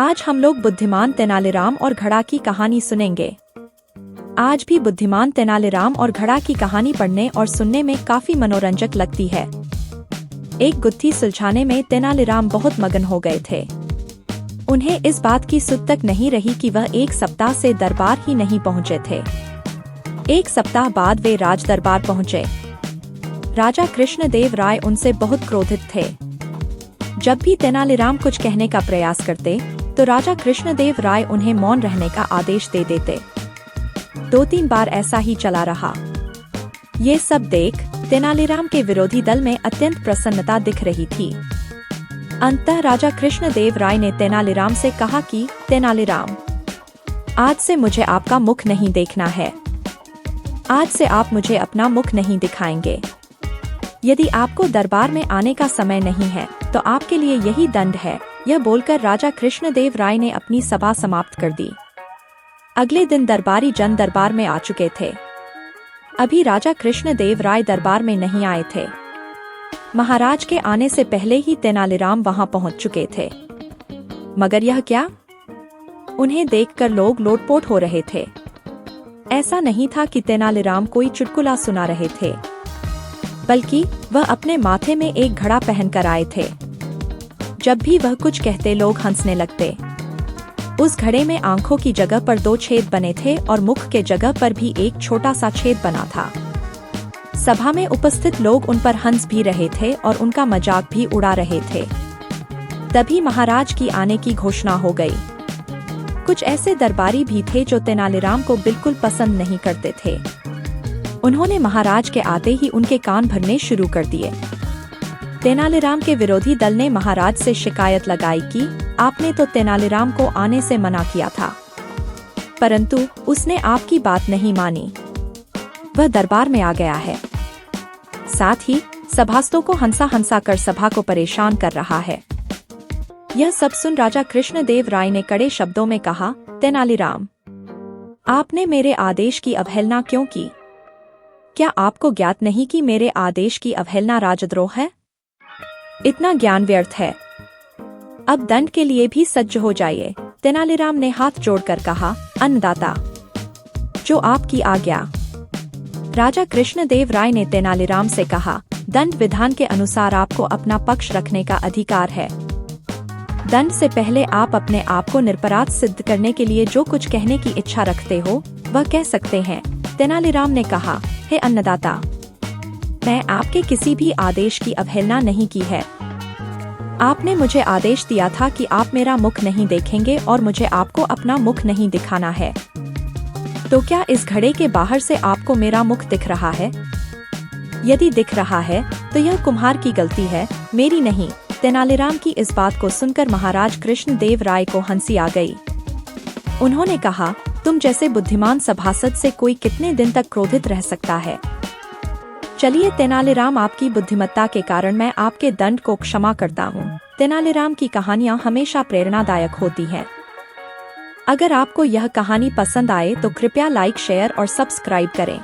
आज हम लोग बुद्धिमान तेनालीराम और घड़ा की कहानी सुनेंगे। आज भी बुद्धिमान तेनालीराम और घड़ा की कहानी पढ़ने और सुनने में काफी मनोरंजक लगती है। एक गुत्थी सुलझाने में तेनालीराम बहुत मगन हो गए थे। उन्हें इस बात की सुध तक नहीं रही कि वह एक सप्ताह से दरबार ही नहीं पहुंचे थे। एक सप्ताह बाद वे राज दरबार पहुंचे। राजा कृष्णदेव राय उनसे बहुत क्रोधित थे। जब भी तेनालीराम कुछ कहने का प्रयास करते तो राजा कृष्णदेव राय उन्हें मौन रहने का आदेश दे देते। 2-3 बार ऐसा ही चला रहा। ये सब देख तेनालीराम के विरोधी दल में अत्यंत प्रसन्नता दिख रही थी। अंततः राजा कृष्णदेव राय ने तेनालीराम से कहा कि तेनालीराम, आज से मुझे आपका मुख नहीं देखना है। आज से आप मुझे अपना मुख नहीं दिखाएंगे। यदि आपको दरबार में आने का समय नहीं है तो आपके लिए यही दंड है। यह बोलकर राजा कृष्णदेव राय ने अपनी सभा समाप्त कर दी। अगले दिन दरबारी जन दरबार में आ चुके थे। अभी राजा कृष्णदेव राय दरबार में नहीं आए थे। महाराज के आने से पहले ही तेनालीराम वहां पहुंच चुके थे। मगर यह क्या? उन्हें देखकर लोग लोटपोट हो रहे थे। ऐसा नहीं था कि तेनालीराम कोई चुटकुला सुना रहे थे, बल्कि वह अपने माथे में एक घड़ा पहनकर आए थे। जब भी वह कुछ कहते लोग हंसने लगते। उस घड़े में आंखों की जगह पर 2 छेद बने थे और मुख के जगह पर भी एक छोटा सा छेद बना था। सभा में उपस्थित लोग उन पर हंस भी रहे थे और उनका मजाक भी उड़ा रहे थे। तभी महाराज की आने की घोषणा हो गई। कुछ ऐसे दरबारी भी थे जो तेनालीराम को बिल्कुल पसंद नहीं करते थे। उन्होंने महाराज के आते ही उनके कान भरने शुरू कर दिए। तेनालीराम के विरोधी दल ने महाराज से शिकायत लगाई कि आपने तो तेनालीराम को आने से मना किया था, परंतु उसने आपकी बात नहीं मानी। वह दरबार में आ गया है। साथ ही सभासदों को हंसा कर सभा को परेशान कर रहा है। यह सब सुन राजा कृष्णदेव राय ने कड़े शब्दों में कहा, तेनालीराम, आपने मेरे आदेश की अवहेलना क्यों की? क्या आपको ज्ञात नहीं कि मेरे आदेश की अवहेलना राजद्रोह है? इतना ज्ञान व्यर्थ है। अब दंड के लिए भी सज्ज हो जाइए। तेनालीराम ने हाथ जोड़कर कहा, अन्नदाता, जो आपकी आज्ञा। राजा कृष्णदेव राय ने तेनालीराम से कहा, दंड विधान के अनुसार आपको अपना पक्ष रखने का अधिकार है। दंड से पहले आप अपने आप को निरपराध सिद्ध करने के लिए जो कुछ कहने की इच्छा रखते हो वह कह सकते हैं। तेनालीराम ने कहा, हे अन्नदाता, मैं आपके किसी भी आदेश की अवहेलना नहीं की है। आपने मुझे आदेश दिया था कि आप मेरा मुख नहीं देखेंगे और मुझे आपको अपना मुख नहीं दिखाना है। तो क्या इस घड़े के बाहर से आपको मेरा मुख दिख रहा है? यदि दिख रहा है तो यह कुम्हार की गलती है, मेरी नहीं। तेनालीराम की इस बात को सुनकर महाराज कृष्णदेव राय को हंसी आ गई। उन्होंने कहा, तुम जैसे बुद्धिमान सभासद से कोई कितने दिन तक क्रोधित रह सकता है? चलिए तेनालीराम, आपकी बुद्धिमत्ता के कारण मैं आपके दंड को क्षमा करता हूँ। तेनालीराम की कहानियाँ हमेशा प्रेरणादायक होती हैं। अगर आपको यह कहानी पसंद आए तो कृपया लाइक, शेयर और सब्सक्राइब करें।